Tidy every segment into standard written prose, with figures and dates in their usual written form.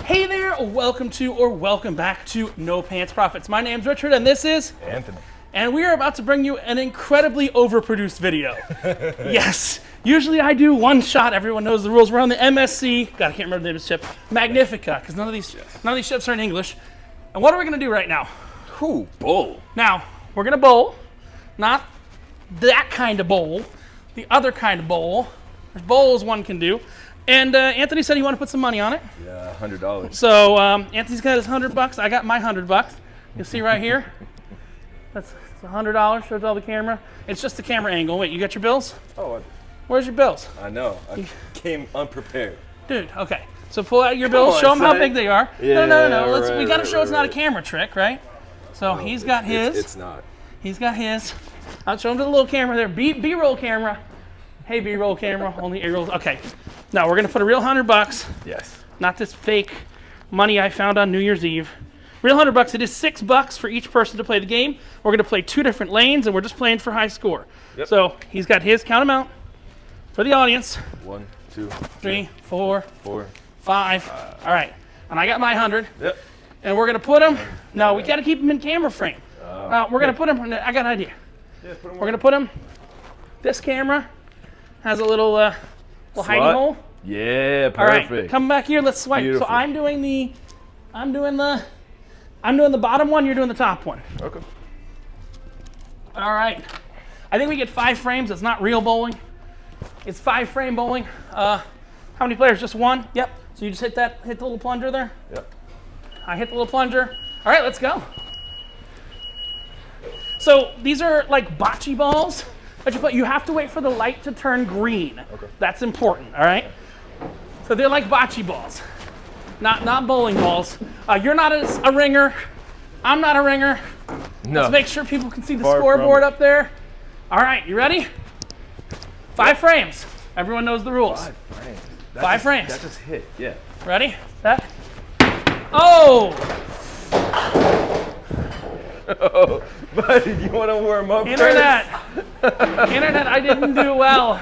Hey there, welcome back to No Pants Profits. My name's Richard and this is Anthony. And we are about to bring you an incredibly overproduced video. Yes, usually I do one shot, everyone knows the rules. We're on the MSC, God, I can't remember the name of the ship, Magnifica, because none of these ships are in English. And what are we gonna do right now? Bowl. Now, we're gonna bowl, not that kind of bowl, the other kind of bowl. There's bowls one can do. And Anthony said he wanted to put some money on it. Yeah, $100. So Anthony's got his $100. I got my $100. You'll see right here. That's $100. Shows all the camera. It's just the camera angle. Wait, you got your bills? Oh, Where's your bills? I know. I came unprepared. Dude, okay. So pull out your bills. Show them how big they are. Yeah, no. We got to show it's not a camera trick, right? So he's got his. It's not. He's got his. I'll show him to the little camera there. B-roll camera. Hey, B-roll camera. Only A-rolls. Okay. Now we're gonna put a real $100. Yes. Not this fake money I found on New Year's Eve. Real $100. It is $6 for each person to play the game. We're gonna play 2 different lanes, and we're just playing for high score. Yep. So he's got his. Count them out for the audience. 1, 2, 3, 4, 4, 5. All right. And I got my 100. Yep. And we're gonna put them. No, we gotta keep them in camera frame. We're gonna put them. I got an idea. Yeah, put them. We're gonna put them. This camera has a little hiding hole. Yeah, perfect. All right, come back here. Let's swipe. Beautiful. So I'm doing the bottom one. You're doing the top one. Okay. All right. I think we get 5 frames. It's not real bowling. It's 5-frame bowling. How many players? Just one. Yep. So you just hit the little plunger there. Yep. I hit the little plunger. All right, let's go. So these are like bocce balls. But you have to wait for the light to turn green. Okay. That's important, all right? So they're like bocce balls, not bowling balls. You're not a ringer. I'm not a ringer. No. Let's make sure people can see the Far scoreboard from it. up there. All right, you ready? 5 frames. Everyone knows the rules. 5 frames. 5 frames. That just hit. Yeah. Ready? Set. Oh! Oh, buddy, you want to warm up? Internet, I didn't do well.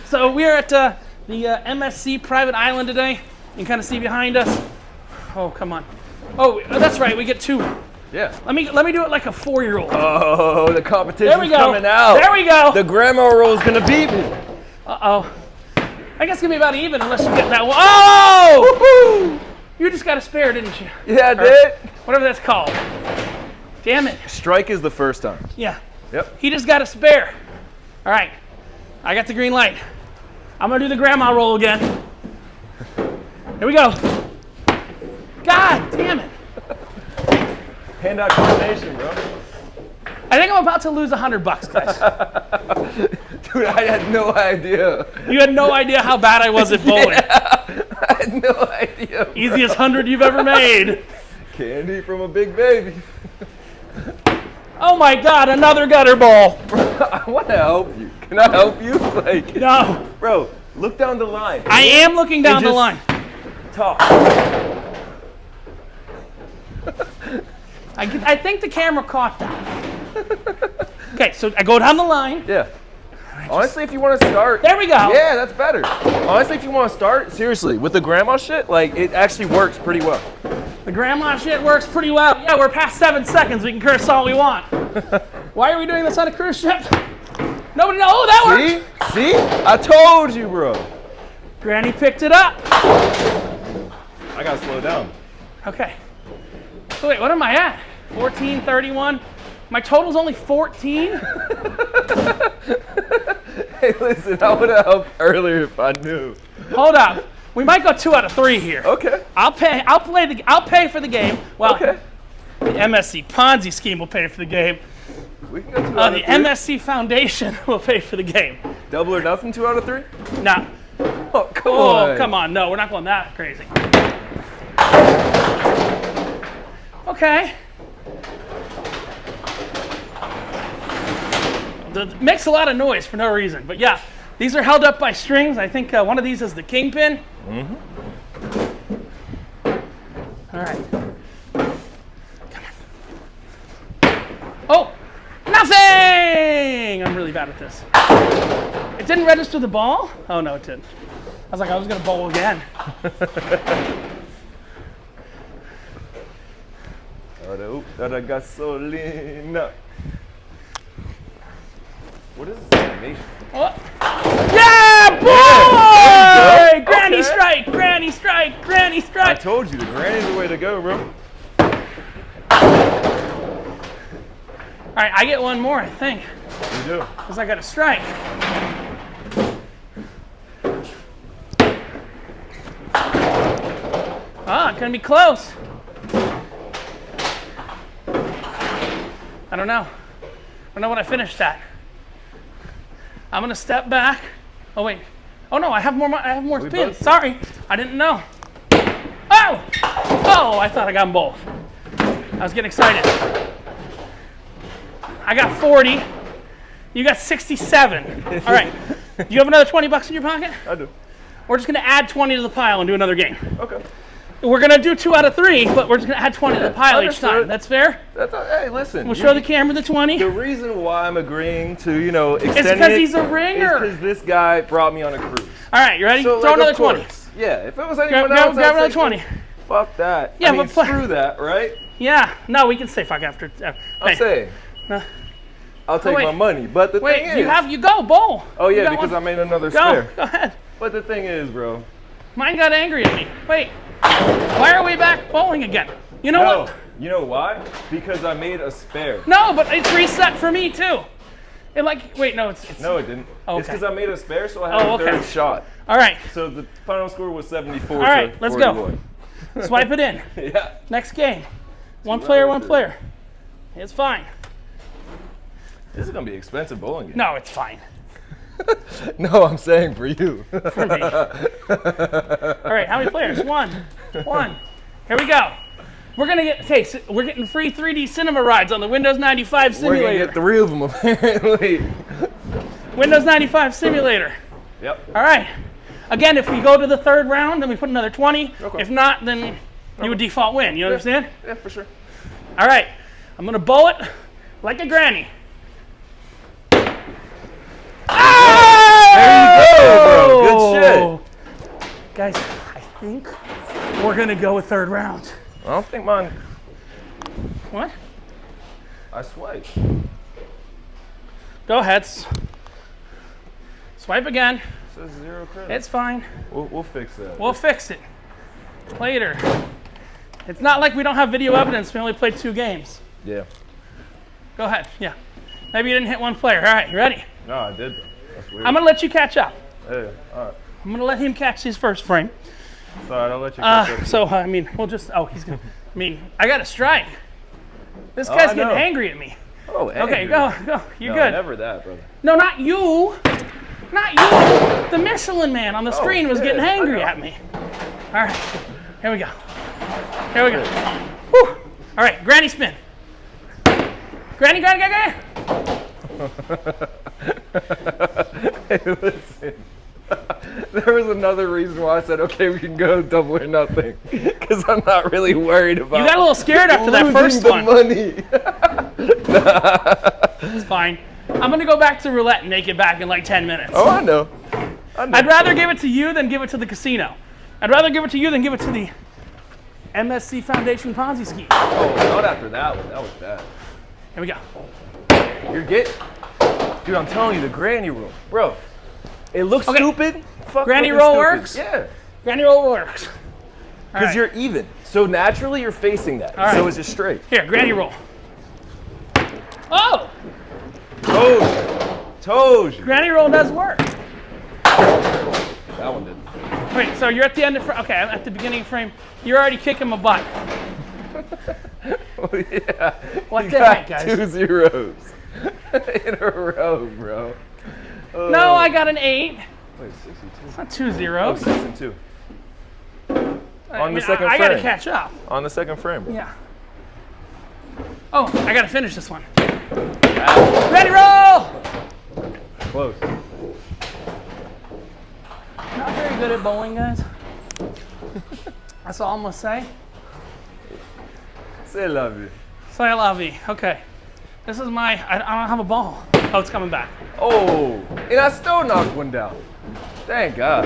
So we're at the MSC private island today. You can kind of see behind us. Oh, come on. Oh, that's right. We get 2. Yeah. Let me do it like a 4-year-old. Oh, the competition's There we go. coming out. There we go. The grandma roll's gonna beat me. Uh-oh. I guess it's gonna be about even unless you get that one. Oh! Woo-hoo! You just got a spare, didn't you? Yeah, I Or did. whatever that's called. Damn it. Strike is the first time. Yeah. Yep. He just got a spare. All right. I got the green light. I'm going to do the grandma roll again. Here we go. God damn it. Hand-eye coordination, bro. I think I'm about to lose $100, guys. Dude, I had no idea. You had no idea how bad I was at bowling. Yeah, I had no idea. Bro. Easiest 100 you've ever made. Candy from a big baby. Oh my God, another gutter ball. I want to help you. Can I help you? Like, No. bro, look down the line. I am looking down the just line. Talk. I think the camera caught that. Okay, so I go down the line. Yeah. Honestly, if you want to start. There we go. Yeah, that's better. Honestly, if you want to start, seriously, with the grandma shit, like, it actually works pretty well. The grandma shit works pretty well. Yeah, we're past 7 seconds. We can curse all we want. Why are we doing this on a cruise ship? Nobody knows. Oh, that worked. See? I told you, bro. Granny picked it up. I gotta slow down. Okay. So wait, what am I at? 14, 31. My total's only 14? Hey, listen, I would have helped earlier if I knew. Hold up. We might go 2 out of 3 here. Okay. I'll pay for the game. Well, Okay. the MSC Ponzi scheme will pay for the game. We can go 2 out The of 3. MSC Foundation will pay for the game. Double or nothing, 2 out of 3? Now, Oh, come on. come on. No, we're not going that crazy. Okay. It makes a lot of noise for no reason. But yeah, these are held up by strings. I think one of these is the kingpin. Mm-hmm. All right. Come on. Oh, nothing! I'm really bad at this. It didn't register the ball? Oh, no, it didn't. I was like, I was going to bowl again. da gasolina. What is this animation? Oh. Yeah, boy! Yeah, Granny okay. strike, granny strike, granny I strike. told you, the granny's the way to go, bro. All right, I get one more, I think, You do. because I got a strike. Ah, it's gonna be close. I don't know. I don't know what I finished at. I'm gonna step back. Oh wait. Oh no, I have more. I have more We spins. both- Sorry, I didn't know. Oh! Oh, I thought I got them both. I was getting excited. I got 40. You got 67. All right. Do you have another 20 bucks in your pocket? I do. We're just gonna add 20 to the pile and do another game. Okay. We're gonna do 2 out of 3, but we're just gonna add 20 to the pile each time. understood. That's fair? Hey, listen. We'll show the camera the 20. The reason why I'm agreeing to, extend It's because he's a ringer. because this guy brought me on a cruise. All right, you ready? So, Throw like, another of 20. course. Yeah, if it was anyone Grab else, I'd another say, 20. Fuck that. Yeah, I mean, but play- screw that, right? Yeah. No, we can say fuck after. I'm saying. No. I'll take wait. my money, but the Wait, thing is, you go bowl. oh You yeah, got because one. I made another Go spare. ahead. But the thing is, bro. Mine got angry at me. Wait, why are we back bowling again? You know No, what? you know why? Because I made a spare. No, but it's reset for me too. It wait, no, it's No, it didn't. Oh, It's okay. because I made a spare, so I had Oh, a third okay. shot. all right. So the final score was 74. All right, to let's go. 41. Swipe it in. Yeah. Next game. One player. It's fine. This is gonna be expensive bowling game. No, it's fine No, I'm saying for you. for me. All right, how many players? One. Here we go. We're gonna get. Okay, so we're getting free 3D cinema rides on the Windows 95 We're gonna simulator. get 3 of them apparently. Windows 95 simulator. Yep. All right. Again, if we go to the 3rd round, then we put another 20. Okay. If not, then you would default win. You understand? Yeah, for sure. All right. I'm gonna bowl it like a granny. There you go, bro. Good shit. Guys, I think we're gonna go with 3rd round. I don't think mine. What? I swiped. Go ahead. Swipe again. It says 0 credit. It's fine. We'll fix that. We'll fix it later. It's not like we don't have video evidence. We only played 2 games. Yeah. Go ahead. Yeah. Maybe you didn't hit one player. All right, you ready? No, I did though. That's weird. I'm gonna let you catch up. Hey, all right. I'm gonna let him catch his first frame. Sorry, I'll let you catch up. So I mean, we'll just. Oh, he's gonna. I mean, I got a strike. This guy's I getting know. angry at me. Oh, Okay, angry. go. You're No, good. never that, brother. No, not you. Not you. The Michelin man on the screen was yeah, getting I angry know. at me. All right, here we go. Here we go. Whew. All right, granny spin. Granny. Hey, listen. There was another reason why I said, okay, we can go double or nothing. Because I'm not really worried about You got a little scared after that first the one. money. It's fine. I'm gonna go back to roulette and make it back in like 10 minutes. Oh, I know. I'd rather give it to you than give it to the casino. I'd rather give it to you than give it to the MSC Foundation Ponzi scheme. Oh, not after that one. That was bad. Here we go. You're getting... Dude, I'm telling you, the granny roll. Bro, it looks Okay. stupid. Fuck Granny looking roll stupid. works? Yeah. Granny roll works. Because you're even. So naturally, you're facing that. right. So it's just straight. Here, granny roll. Oh! Told you. Granny roll does work. That one didn't. Wait, so you're at the end of okay, I'm at the beginning of frame. You're already kicking my butt. Oh, yeah. What You the got heck, guys? 2 zeros in a row, bro. Oh. No, I got an 8. Wait, 62. It's not 2 Oh, zeros. 6 and 2. I the second I gotta frame. catch up. On the second frame, bro. Yeah. Oh, I gotta finish this one. Ready, roll! Close. Not very good at bowling, guys. That's all I'm gonna say. C'est la vie. Say la vie. Okay. This is my. I don't have a ball. Oh, it's coming back. Oh, and I still knocked one down. Thank God.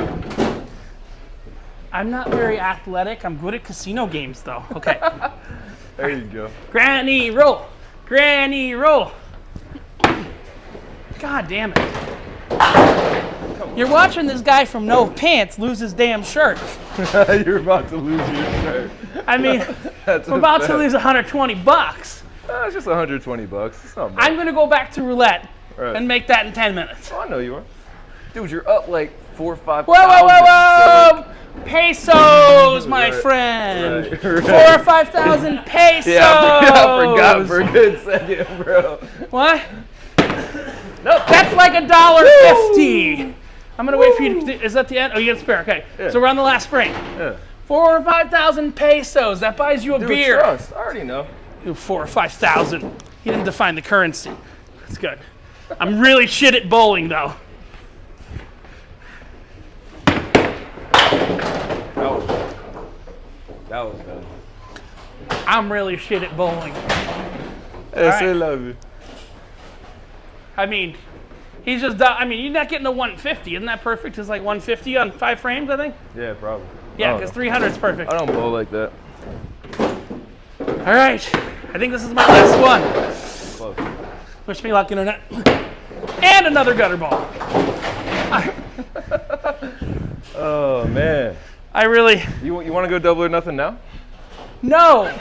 I'm not very athletic. I'm good at casino games, though. Okay. There you go. Granny roll. Granny roll. God damn it. You're watching this guy from no pants lose his damn shirt. You're about to lose your shirt. I mean, we're about to lose 120 bucks. It's just 120 bucks. It's not bad. I'm going to go back to roulette and make that in 10 minutes. Oh, I know you are. Dude, you're up like 4 or 5 Whoa, whoa, whoa, whoa! So Pesos, my friend. Right. 4,000 or 5,000 pesos. yeah, I forgot for a good second, bro. What? Nope. That's like $1.50. I'm gonna wait for you to. Is that the end? Oh, you get a spare. Okay. Yeah. So we're on the last frame. Yeah. 4,000 or 5,000 pesos. That buys you a Dude, beer. trust. I already know. Dude, 4,000 or 5,000. He didn't define the currency. That's good. I'm really shit at bowling, though. That was good. I'm really shit at bowling. Hey, right. say love you. I mean, he's just. I mean, you're not getting a 150. Isn't that perfect? It's like 150 on 5 frames, I think. Yeah, probably. Yeah, because 300 is perfect. I don't bowl like that. All right. I think this is my last one. Close. Wish me luck, internet. And another gutter ball. Oh man. I really. You want to go double or nothing now? No.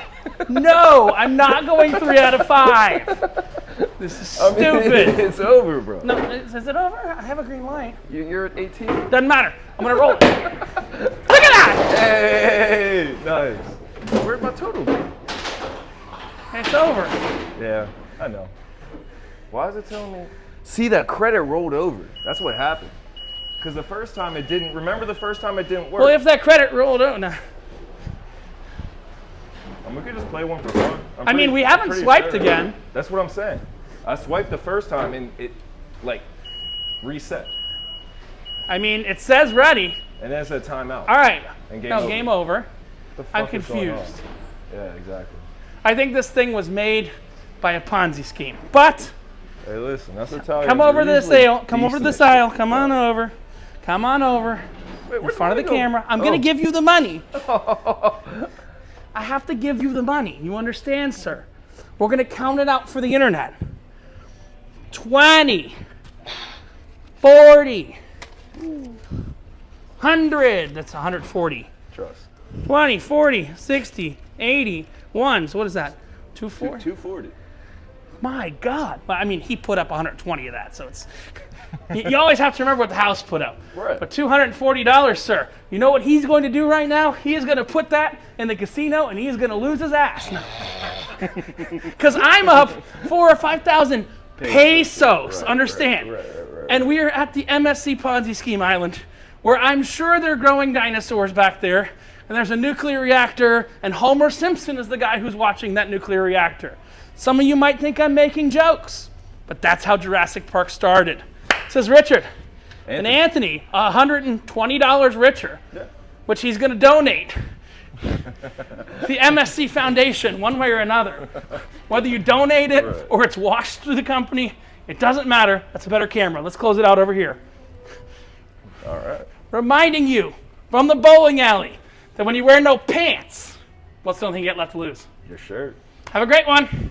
No, I'm not going 3 out of 5. This is stupid. It's over, bro. No, is it over? I have a green light. You're at 18. Doesn't matter. I'm gonna roll it. Look at that! Hey, nice. Where'd my total go? It's over. Yeah, I know. Why is it telling me? See, that credit rolled over. That's what happened. Because the first time it didn't. Remember the first time it didn't work? Well, if that credit rolled over, no. We could just play one for fun. I mean, we haven't swiped again. That's what I'm saying. I swiped the first time and it, like, reset. I mean, it says ready. And then it said timeout. All right. And game no, over. game over. What the fuck I'm is going on? confused. Yeah, exactly. I think this thing was made by a Ponzi scheme. But Hey, listen, that's Italian. come over to this aisle. Come over to this aisle. Come on over. Come on over. Wait, In front of the camera. I'm going to give you the money. I have to give you the money. You understand, sir? We're going to count it out for the internet. 20, 40, 100. That's 140. Trust. 20, 40, 60, 80, 1. So what is that? 240? 240. My God. But I mean, he put up 120 of that, so it's... You always have to remember what the house put up. Right. But $240, sir. You know what he's going to do right now? He is going to put that in the casino, and he is going to lose his ass. Because I'm up 4,000 or 5,000 pesos. Understand? Right. And we are at the MSC Ponzi Scheme Island, where I'm sure they're growing dinosaurs back there, and there's a nuclear reactor, and Homer Simpson is the guy who's watching that nuclear reactor. Some of you might think I'm making jokes, but that's how Jurassic Park started. Says Richard. And Anthony, $120 richer, which he's going to donate the MSC Foundation one way or another. Whether you donate it or it's washed through the company, it doesn't matter. That's a better camera. Let's close it out over here. All right. Reminding you from the bowling alley that when you wear no pants, what's the only thing you get left to lose? Your shirt. Have a great one.